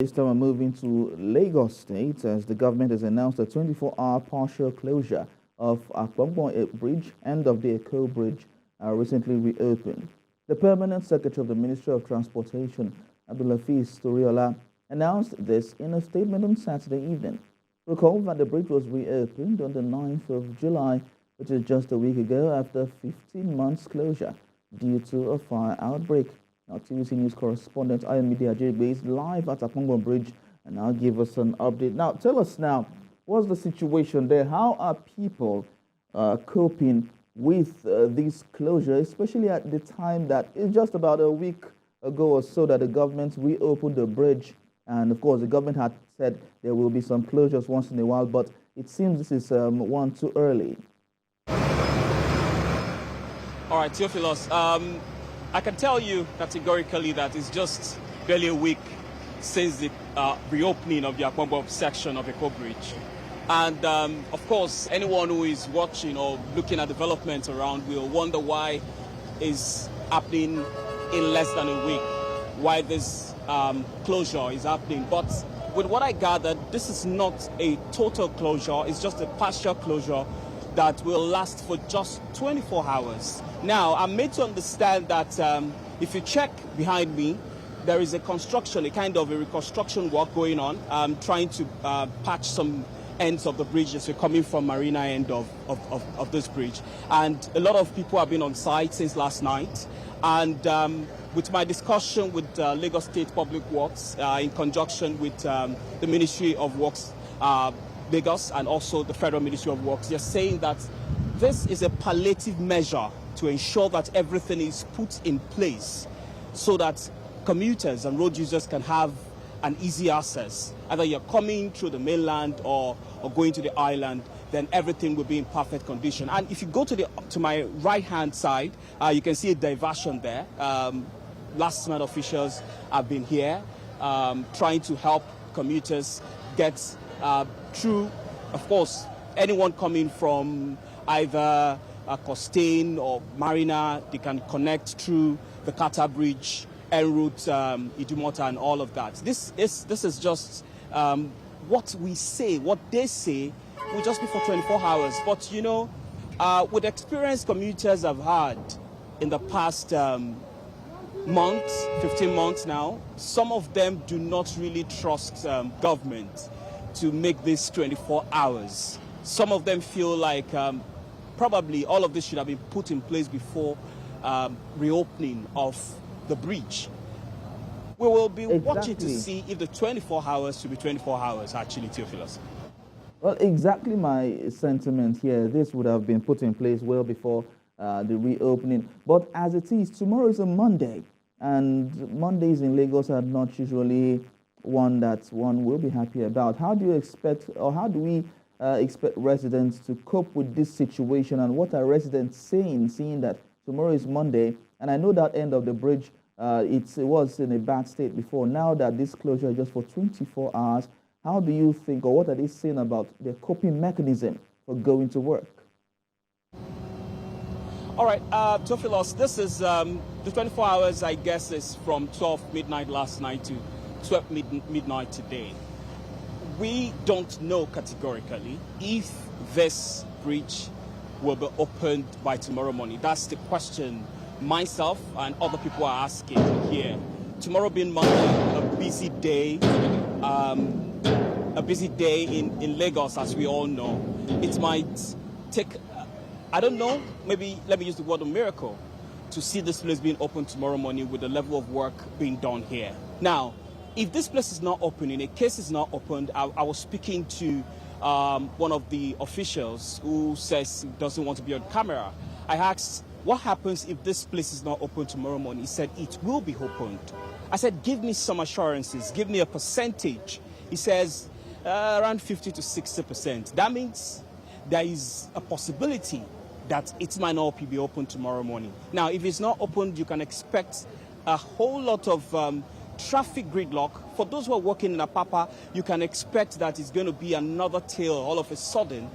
This time we're moving to Lagos State as the government has announced a 24-hour partial closure of Apongbon Bridge, end of the Eko Bridge, recently reopened. The permanent secretary of the Ministry of Transportation, Abdulhafiz Toriola, announced this in a statement on Saturday evening. Recall that the bridge was reopened on the 9th of July, which is just a week ago after 15 months closure due to a fire outbreak. Now, TVC News correspondent Ayomide Ajeigbe is live at Apongbon Bridge and now give us an update. Now, tell us now, what's the situation there? How are people coping with this closure, especially at the time that it's just about a week ago or so that the government reopened the bridge? And of course, the government had said there will be some closures once in a while, but it seems this is one too early. All right, Theophilus. I can tell you categorically that it's just barely a week since the reopening of the Apongbon section of Eko Bridge. And of course, anyone who is watching or looking at developments around will wonder why it's happening in less than a week, why this closure is happening. But with what I gathered, this is not a total closure, it's just a partial closure that will last for just 24 hours. Now, I'm made to understand that if you check behind me, there is a construction, a kind of a reconstruction work going on, trying to patch some ends of the bridge as we're coming from Marina end of this bridge. And a lot of people have been on site since last night. And with my discussion with Lagos State Public Works, in conjunction with the Ministry of Works, Lagos, and also the Federal Ministry of Works, they're saying that this is a palliative measure to ensure that everything is put in place so that commuters and road users can have an easy access. Either you're coming through the mainland or going to the island, then everything will be in perfect condition. And if you go to my right-hand side, you can see a diversion there. Last night officials have been here trying to help commuters get through. Of course, anyone coming from either Costain or Marina, they can connect through the Kata Bridge, en route Idumota, and all of that. This is just what we say, what they say will just be for 24 hours. But you know, with experience commuters have had in the past months, 15 months now, some of them do not really trust government to make this 24 hours. Some of them feel like probably all of this should have been put in place before reopening of the bridge. We will be watching to see if the 24 hours should be 24 hours, actually, Theophilus. Well, exactly my sentiment here. This would have been put in place well before the reopening. But as it is, tomorrow is a Monday, and Mondays in Lagos are not usually one that one will be happy about. How do you expect, or how do we expect residents to cope with this situation, and what are residents saying, seeing that tomorrow is Monday? And I know that end of the bridge, it was in a bad state before. Now that this closure is just for 24 hours, how do you think, or what are they saying about their coping mechanism for going to work? All right, Theophilus, this is the 24 hours, I guess, is from 12 midnight last night to 12 midnight today. We don't know categorically if this bridge will be opened by tomorrow morning. That's the question myself and other people are asking here. Tomorrow being Monday, a busy day in Lagos, as we all know. It might take, I don't know, maybe let me use the word of miracle, to see this place being open tomorrow morning with the level of work being done here. Now, if this place is not open, in a case it's not opened, I was speaking to one of the officials who says he doesn't want to be on camera. I asked, what happens if this place is not open tomorrow morning? He said, it will be opened. I said, give me some assurances, give me a percentage. He says, around 50 to 60%. That means there is a possibility that it might not be open tomorrow morning. Now, if it's not opened, you can expect a whole lot of traffic gridlock. For those who are working in Apapa, you can expect that it's going to be another tale all of a sudden,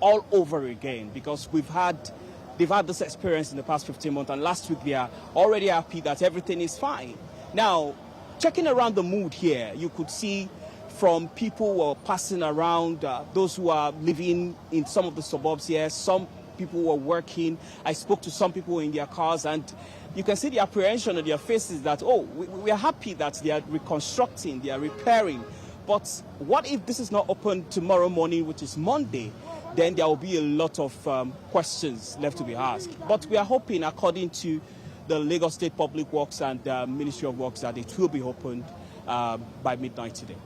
all over again, because they've had this experience in the past 15 months, and last week they are already happy that everything is fine. Now, checking around the mood here, you could see from people who are passing around, those who are living in some of the suburbs here, some people who are working. I spoke to some people in their cars, and you can see the apprehension on their faces that, oh, we are happy that they are reconstructing, they are repairing. But what if this is not open tomorrow morning, which is Monday? Then there will be a lot of questions left to be asked. But we are hoping, according to the Lagos State Public Works and Ministry of Works, that it will be opened by midnight today.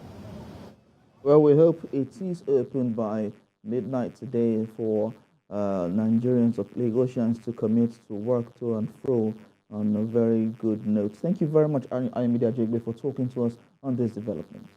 Well, we hope it is open by midnight today for Nigerians of Lagosians to commit to work to and fro on a very good note. Thank you very much, Ayomide Ajeigbe, for talking to us on this development.